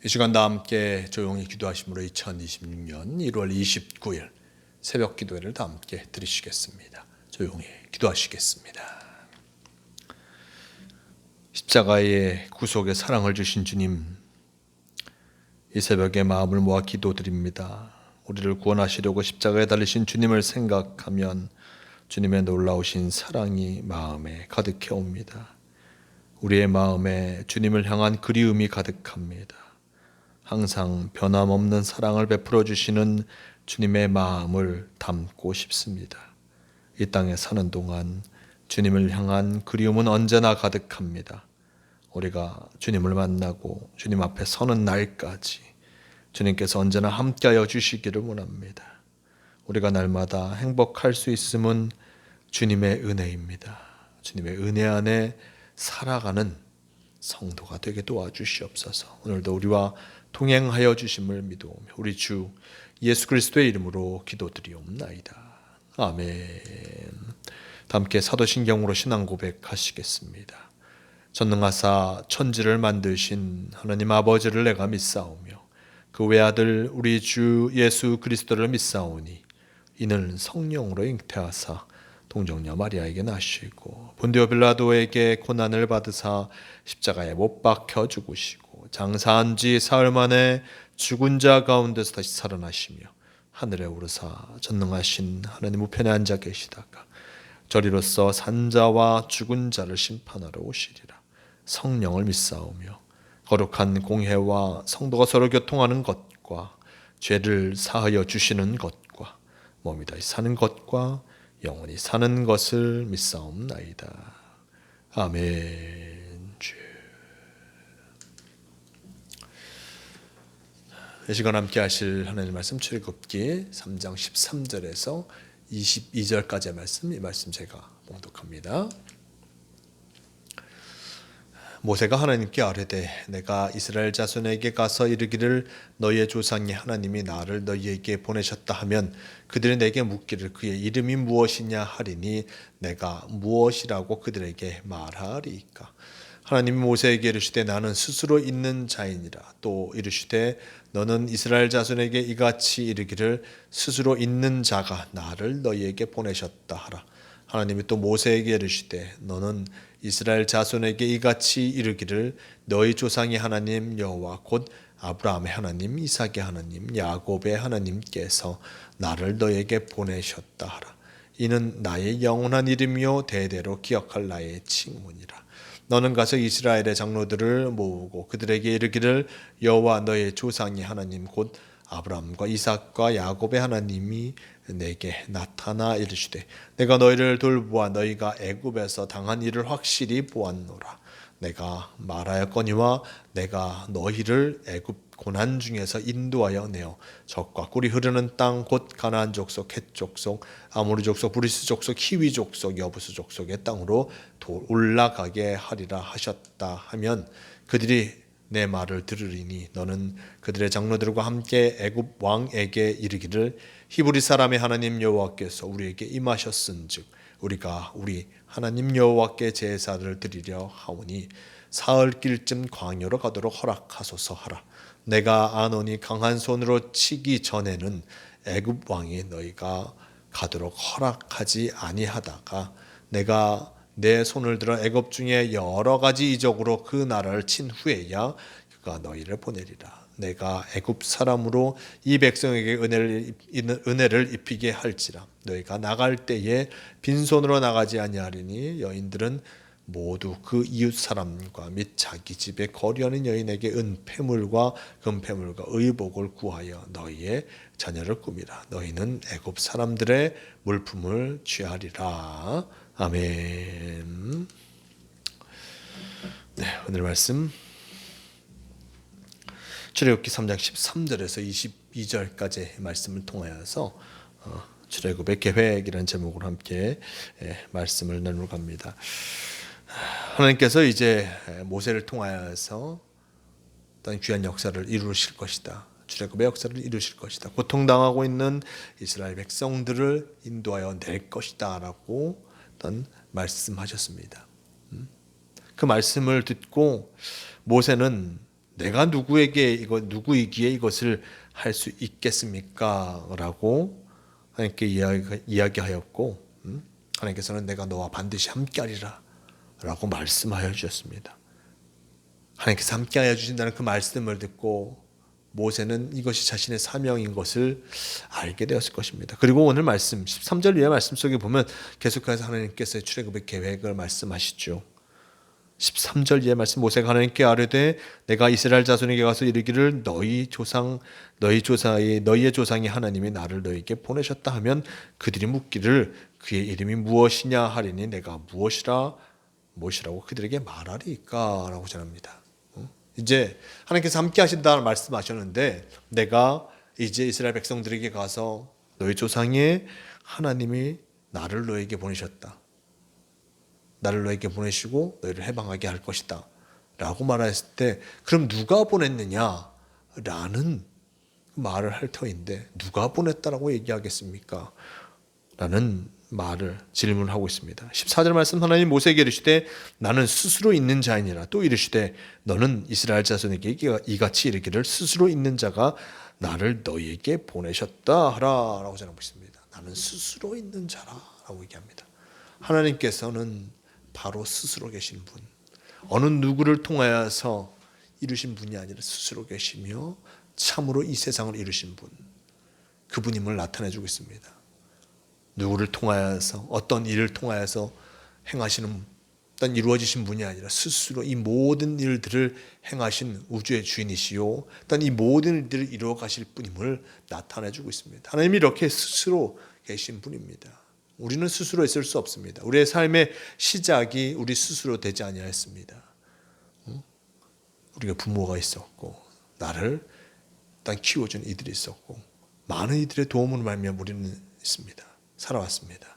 이 시간 다 함께 조용히 기도하심으로 2026년 1월 29일 새벽 기도회를 다 함께 드리시겠습니다. 조용히 기도하시겠습니다. 십자가의 구속의 사랑을 주신 주님, 이 새벽에 마음을 모아 기도드립니다. 우리를 구원하시려고 십자가에 달리신 주님을 생각하면 주님의 놀라우신 사랑이 마음에 가득해 옵니다. 우리의 마음에 주님을 향한 그리움이 가득합니다. 항상 변함없는 사랑을 베풀어 주시는 주님의 마음을 담고 싶습니다. 이 땅에 사는 동안 주님을 향한 그리움은 언제나 가득합니다. 우리가 주님을 만나고 주님 앞에 서는 날까지 주님께서 언제나 함께하여 주시기를 원합니다. 우리가 날마다 행복할 수 있음은 주님의 은혜입니다. 주님의 은혜 안에 살아가는 성도가 되게 도와주시옵소서. 오늘도 우리와 동행하여 주심을 믿어오며 우리 주 예수 그리스도의 이름으로 기도드리옵나이다. 아멘. 함께 사도신경으로 신앙 고백하시겠습니다. 전능하사 천지를 만드신 하나님 아버지를 내가 믿사오며 그 외아들 우리 주 예수 그리스도를 믿사오니 이는 성령으로 잉태하사 동정녀 마리아에게 나시고 본디오 빌라도에게 고난을 받으사 십자가에 못 박혀 죽으시고 장사한 지 사흘 만에 죽은 자 가운데서 다시 살아나시며 하늘에 오르사 전능하신 하나님 우편에 앉아 계시다가 저리로서 산자와 죽은 자를 심판하러 오시리라. 성령을 믿사오며 거룩한 공회와 성도가 서로 교통하는 것과 죄를 사하여 주시는 것과 몸이 다시 사는 것과 영원히 사는 것을 믿사옵나이다. 아멘. 이 시간 함께 하실 하나님 말씀 출애굽기 3장 13절에서 22절까지의 말씀, 이 말씀 제가 봉독합니다. 모세가 하나님께 아뢰되 내가 이스라엘 자손에게 가서 이르기를 너희의 조상의 하나님이 나를 너희에게 보내셨다 하면 그들이 내게 묻기를 그의 이름이 무엇이냐 하리니 내가 무엇이라고 그들에게 말하리이까. 하나님이 모세에게 이르시되 나는 스스로 있는 자이니라. 또 이르시되 너는 이스라엘 자손에게 이같이 이르기를 스스로 있는 자가 나를 너희에게 보내셨다 하라. 하나님이 또 모세에게 이르시되 너는 이스라엘 자손에게 이같이 이르기를 너희 조상의 하나님 여호와 곧 아브라함의 하나님 이삭의 하나님 야곱의 하나님께서 나를 너희에게 보내셨다 하라. 이는 나의 영원한 이름이요 대대로 기억할 나의 칭문이라. 너는 가서 이스라엘의 장로들을 모으고 그들에게 이르기를 여호와 너의 조상의 하나님 곧 아브라함과 이삭과 야곱의 하나님이 내게 나타나 이르시되 내가 너희를 돌보아 너희가 애굽에서 당한 일을 확실히 보았노라. 내가 말하였거니와 내가 너희를 애굽 고난 중에서 인도하여 내어 적과 꿀이 흐르는 땅 곧 가나안 족속 헷 족속 아모리 족속 브리스 족속 히위 족속 여부스 족속의 땅으로 올라가게 하리라 하셨다 하면 그들이 내 말을 들으리니 너는 그들의 장로들과 함께 애굽 왕에게 이르기를 히브리 사람의 하나님 여호와께서 우리에게 임하셨은즉 우리가 우리 하나님 여호와께 제사를 드리려 하오니 사흘길쯤 광야로 가도록 허락하소서 하라. 내가 아노니 강한 손으로 치기 전에는 애굽 왕이 너희가 가도록 허락하지 아니하다가 내가 내 손을 들어 애굽 중에 여러 가지 이적으로 그 나라를 친 후에야 그가 너희를 보내리라. 내가 애굽 사람으로 이 백성에게 은혜를 입히게 할지라. 너희가 나갈 때에 빈손으로 나가지 아니하리니 여인들은 모두 그 이웃 사람과 및 자기 집에 거류하는 여인에게 은폐물과 금폐물과 의복을 구하여 너희의 자녀를 꾸미라. 너희는 애굽 사람들의 물품을 취하리라. 아멘. 네, 오늘 말씀 출애굽기 3장 13절에서 22절까지 말씀을 통하여서 출애굽의 계획이라는 제목으로 함께 말씀을 나누러 갑니다. 하나님께서 이제 모세를 통하여서 어떤 귀한 역사를 이루실 것이다. 출애굽의 역사를 이루실 것이다. 고통당하고 있는 이스라엘 백성들을 인도하여 낼 것이다 라고 어떤 말씀하셨습니다. 그 말씀을 듣고 모세는 내가 누구이기에 이것을 할 수 있겠습니까? 라고 하나님께 이야기하였고, 하나님께서는 내가 너와 반드시 함께하리라 라고 말씀하여 주셨습니다. 하나님께서 함께하여 주신다는 그 말씀을 듣고 모세는 이것이 자신의 사명인 것을 알게 되었을 것입니다. 그리고 오늘 말씀 13절 이하 말씀 속에 보면 계속해서 하나님께서의 출애굽의 계획을 말씀하시죠. 13절 이하 말씀, 모세가 하나님께 아뢰되 내가 이스라엘 자손에게 가서 이르기를 너희의 조상이 하나님이 나를 너희에게 보내셨다 하면 그들이 묻기를 그의 이름이 무엇이냐 하리니 내가 무엇이라고 그들에게 말하리까 라고 전합니다. 이제 하나님께서 함께 하신다는 말씀하셨는데 내가 이제 이스라엘 백성들에게 가서 너희 조상의 하나님이 나를 너에게 보내셨다. 나를 너에게 보내시고 너희를 해방하게 할 것이다 라고 말했을 때 그럼 누가 보냈느냐 라는 말을 할 터인데 누가 보냈다라고 얘기하겠습니까? 라는 질문을 하고 있습니다. 14절 말씀, 하나님 모세에게 이르시되 나는 스스로 있는 자이니라. 또 이르시되 너는 이스라엘 자손에게 이같이 이르기를 스스로 있는 자가 나를 너희에게 보내셨다 하라 라고 전하고 있습니다. 나는 스스로 있는 자라고 얘기합니다. 하나님께서는 바로 스스로 계신 분, 어느 누구를 통하여서 이루신 분이 아니라 스스로 계시며 참으로 이 세상을 이루신 분, 그분임을 나타내주고 있습니다. 누구를 통하여서 어떤 일을 통하여서 어떤 이루어지신 분이 아니라 스스로 이 모든 일들을 행하신 우주의 주인이시요 어떤 이 모든 일들을 이루어 가실 분임을 나타내주고 있습니다. 하나님이 이렇게 스스로 계신 분입니다. 우리는 스스로 있을 수 없습니다. 우리의 삶의 시작이 우리 스스로 되지 아니하였습니다. 우리가 부모가 있었고 나를 일단 키워준 이들이 있었고 많은 이들의 도움으로 말미암아 우리는 있습니다. 살아왔습니다.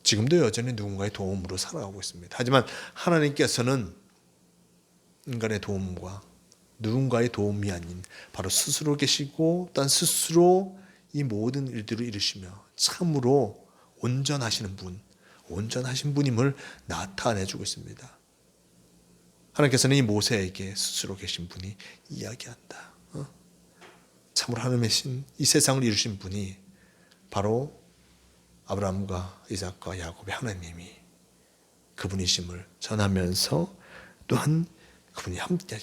지금도 여전히 누군가의 도움으로 살아가고 있습니다. 하지만 하나님께서는 인간의 도움과 누군가의 도움이 아닌 바로 스스로 계시고 또 스스로 이 모든 일들을 이루시며 참으로 온전하신 분임을 나타내주고 있습니다. 하나님께서는 이 모세에게 스스로 계신 분이 이야기한다. 참으로 하나님의 신, 이 세상을 이루신 분이 바로 아브라함과 이삭과 야곱의 하나님이 그분이심을 전하면서 또한 그분이 함께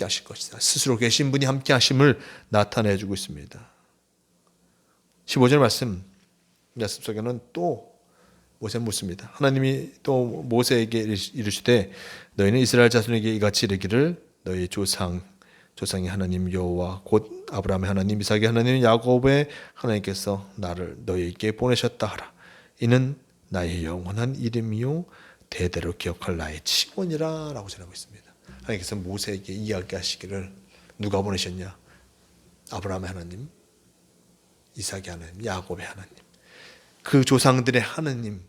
하실 것이다. 스스로 계신 분이 함께 하심을 나타내주고 있습니다. 15절 말씀 속에는 또 모세는 묻습니다. 하나님이 또 모세에게 이르시되 너희는 이스라엘 자손에게 이같이 이르기를 너희 조상의 하나님 여호와 곧 아브라함의 하나님 이삭의 하나님 야곱의 하나님께서 나를 너희에게 보내셨다 하라. 이는 나의 영원한 이름이요 대대로 기억할 나의 칭언이라 라고 전하고 있습니다. 하나님께서 모세에게 이야기하시기를 누가 보내셨냐? 아브라함의 하나님, 이삭의 하나님, 야곱의 하나님, 그 조상들의 하나님,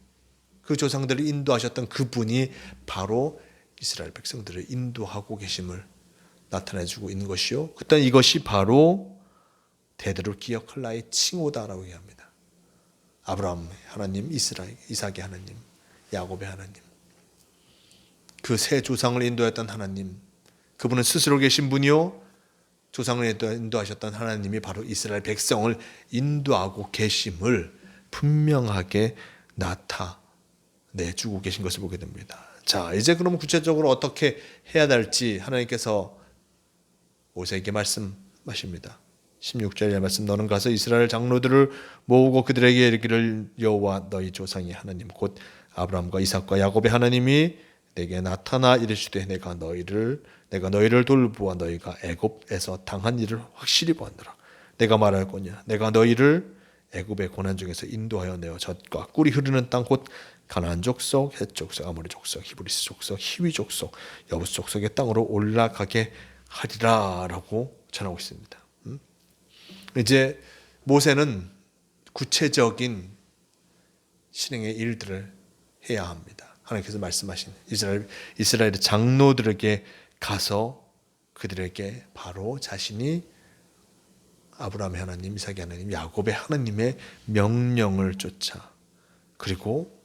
그 조상들을 인도하셨던 그분이 바로 이스라엘 백성들을 인도하고 계심을 나타내주고 있는 것이요. 그때 이것이 바로 대대로 기억할 나의 칭호다라고 얘기합니다. 아브라함의 하나님, 이삭의 하나님, 야곱의 하나님, 그 세 조상을 인도했던 하나님, 그분은 스스로 계신 분이요 조상을 인도하셨던 하나님이 바로 이스라엘 백성을 인도하고 계심을 분명하게 나타내주고 계신 것을 보게 됩니다. 자, 이제 그럼 구체적으로 어떻게 해야 될지 하나님께서 모세에게 말씀하십니다. 16절의 말씀, 너는 가서 이스라엘 장로들을 모으고 그들에게 이르기를 여호와 너희 조상의 하나님 곧 아브라함과 이삭과 야곱의 하나님이 내게 나타나 이르시되 내가 너희를 돌보아 너희가 애굽에서 당한 일을 확실히 보았노라. 내가 말할거냐 내가 너희를 애굽의 고난 중에서 인도하여 내어 젖과 꿀이 흐르는 땅 곧 가나안 족속, 헷 족속, 아모리 족속, 히브리스 족속, 히위 족속, 여부스 족속의 땅으로 올라가게 하리라라고 전하고 있습니다. 이제 모세는 구체적인 실행의 일들을 해야 합니다. 하나님께서 말씀하신 이스라엘의 장로들에게 가서 그들에게 바로 자신이 아브라함의 하나님, 이삭의 하나님, 야곱의 하나님의 명령을 쫓아 그리고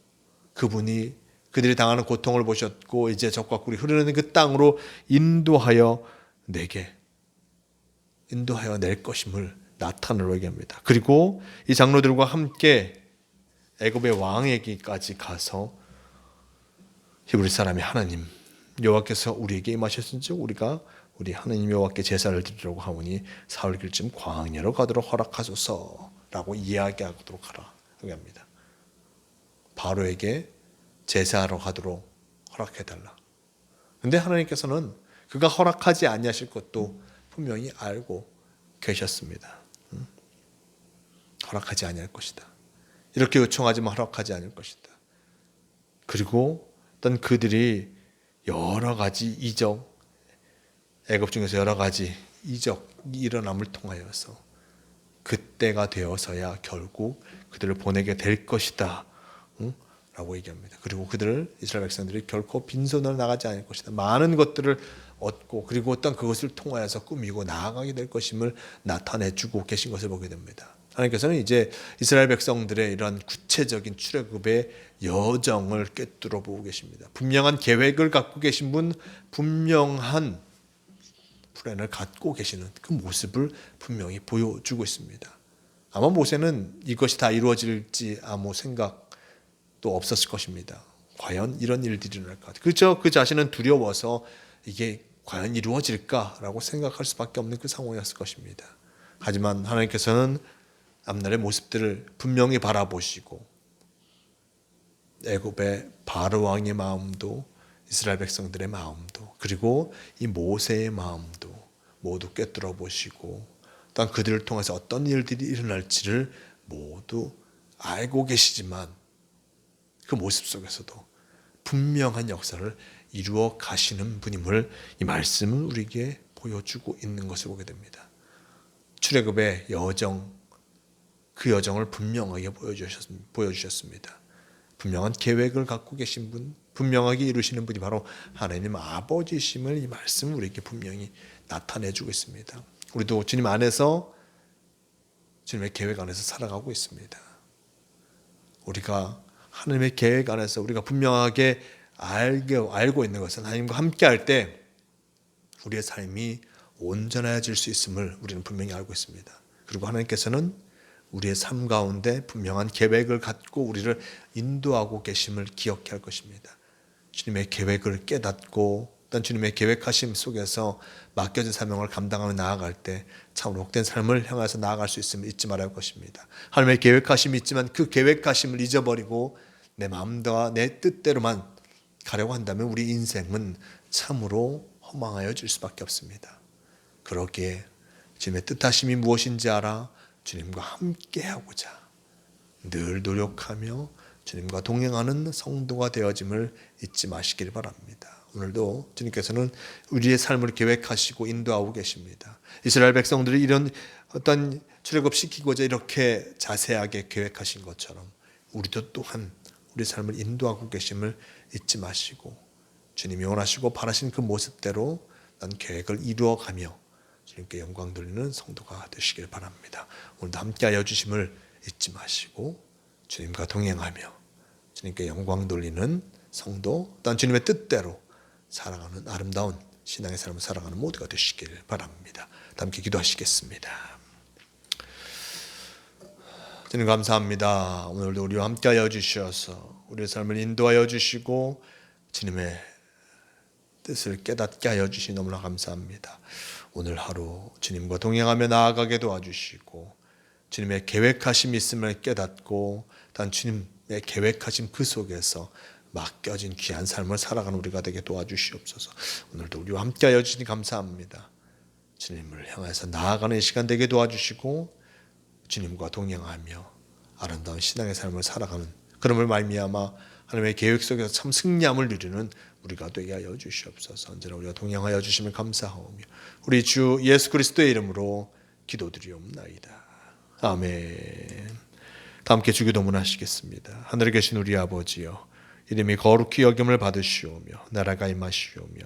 그들이 당하는 고통을 보셨고 이제 젖과 꿀이 흐르는 그 땅으로 인도하여 내게 인도하여 낼 것임을 나타내려 얘기합니다. 그리고 이 장로들과 함께 애굽의 왕에게까지 가서 히브리 사람이 하나님 여호와께서 우리에게 임하셨은즉 우리가 우리 하나님 여호와께 제사를 드리려고 하오니 사흘 길쯤 광야로 가도록 허락하소서라고 이야기하도록 하라 합니다. 바로에게 제사하러 가도록 허락해달라. 근데 하나님께서는 그가 허락하지 아니하실 것도 분명히 알고 계셨습니다. 허락하지 아니할 것이다. 이렇게 요청하지만 허락하지 않을 것이다. 그리고 어떤 그들이 여러 가지 이적, 애굽 중에서 여러 가지 이적이 일어남을 통하여서 그때가 되어서야 결국 그들을 보내게 될 것이다 라고 얘기합니다. 그리고 그들을 이스라엘 백성들이 결코 빈손으로 나가지 않을 것이다. 많은 것들을 얻고 그리고 어떤 그것을 통하여서 꾸미고 나아가게 될 것임을 나타내주고 계신 것을 보게 됩니다. 하나님께서는 이제 이스라엘 백성들의 이런 구체적인 출애굽의 여정을 꿰뚫어 보고 계십니다. 분명한 계획을 갖고 계신 분, 분명한 플랜을 갖고 계시는 그 모습을 분명히 보여주고 있습니다. 아마 모세는 이것이 다 이루어질지 아무 생각도 없었을 것입니다. 과연 이런 일들이 일어날까? 그렇죠. 그 자신은 두려워서 이게 과연 이루어질까라고 생각할 수밖에 없는 그 상황이었을 것입니다. 하지만 하나님께서는 앞날의 모습들을 분명히 바라보시고 애굽의 바로 왕의 마음도 이스라엘 백성들의 마음도 그리고 이 모세의 마음도 모두 꿰뚫어 보시고 또한 그들을 통해서 어떤 일들이 일어날지를 모두 알고 계시지만 그 모습 속에서도 분명한 역사를 이루어 가시는 분임을 이 말씀은 우리에게 보여주고 있는 것을 보게 됩니다. 출애굽의 여정, 그 여정을 분명하게 보여주셨습니다. 분명한 계획을 갖고 계신 분, 분명하게 이루시는 분이 바로 하나님 아버지심을 이 말씀은 우리에게 분명히 나타내주고 있습니다. 우리도 주님 안에서 주님의 계획 안에서 살아가고 있습니다. 우리가 하나님의 계획 안에서 우리가 분명하게 알고 있는 것은 하나님과 함께 할 때 우리의 삶이 온전해질 수 있음을 우리는 분명히 알고 있습니다. 그리고 하나님께서는 우리의 삶 가운데 분명한 계획을 갖고 우리를 인도하고 계심을 기억해야 할 것입니다. 주님의 계획을 깨닫고 어떤 주님의 계획하심 속에서 맡겨진 사명을 감당하며 나아갈 때 참으로 복된 삶을 향해서 나아갈 수 있음을 잊지 말아야 할 것입니다. 하나님의 계획하심이 있지만 그 계획하심을 잊어버리고 내 마음과 내 뜻대로만 가려고 한다면 우리 인생은 참으로 허망하여질 수밖에 없습니다. 그러기에 주님의 뜻하심이 무엇인지 알아 주님과 함께하고자 늘 노력하며 주님과 동행하는 성도가 되어짐을 잊지 마시길 바랍니다. 오늘도 주님께서는 우리의 삶을 계획하시고 인도하고 계십니다. 이스라엘 백성들이 이런 어떤 출애굽시키고자 이렇게 자세하게 계획하신 것처럼 우리도 또한 우리 삶을 인도하고 계심을 잊지 마시고 주님이 원하시고 바라신 그 모습대로 난 계획을 이루어가며 주님께 영광 돌리는 성도가 되시길 바랍니다. 오늘도 함께하여 주심을 잊지 마시고 주님과 동행하며 주님께 영광 돌리는 성도, 또한 주님의 뜻대로 살아가는 아름다운 신앙의 삶을 살아가는 모두가 되시길 바랍니다. 함께 기도하시겠습니다. 주님 감사합니다. 오늘도 우리와 함께하여 주셔서 우리의 삶을 인도하여 주시고 주님의 뜻을 깨닫게 하여 주시니 너무나 감사합니다. 오늘 하루 주님과 동행하며 나아가게 도와주시고 주님의 계획하심이 있음을 깨닫고 단 주님의 계획하심 그 속에서 맡겨진 귀한 삶을 살아가는 우리가 되게 도와주시옵소서. 오늘도 우리와 함께하여 주시니 감사합니다. 주님을 향해서 나아가는 시간 되게 도와주시고 주님과 동행하며 아름다운 신앙의 삶을 살아가는 그럼을 말미암아 하나님의 계획 속에서 참 승리함을 누리는 우리가 되게 하여 주시옵소서. 언제나 우리가 동행하여 주시면 감사하오며 우리 주 예수 그리스도의 이름으로 기도드리옵나이다. 아멘. 다 함께 주기도문 하시겠습니다. 하늘에 계신 우리 아버지여, 이름이 거룩히 여김을 받으시오며 나라가 임하시오며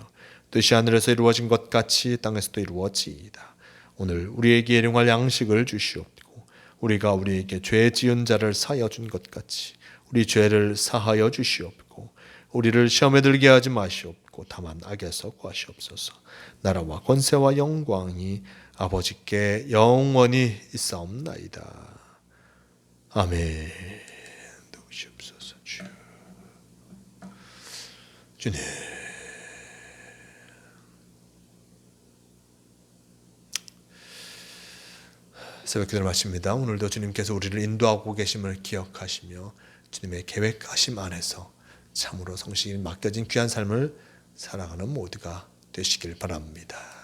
뜻이 하늘에서 이루어진 것 같이 땅에서도 이루어지이다. 오늘 우리에게 일용할 양식을 주시옵고 우리가 우리에게 죄 지은 자를 사하여 준 것 같이 우리 죄를 사하여 주시옵고 우리를 시험에 들게 하지 마시옵고 하시고 다만 악에서 구하시옵소서. 나라와 권세와 영광이 아버지께 영원히 있사옵나이다. 아멘. 도우시옵소서. 주님, 새벽기도를 마칩니다. 오늘도 주님께서 우리를 인도하고 계심을 기억하시며 주님의 계획하심 안에서 참으로 성실히 맡겨진 귀한 삶을 살아가는 모두가 되시길 바랍니다.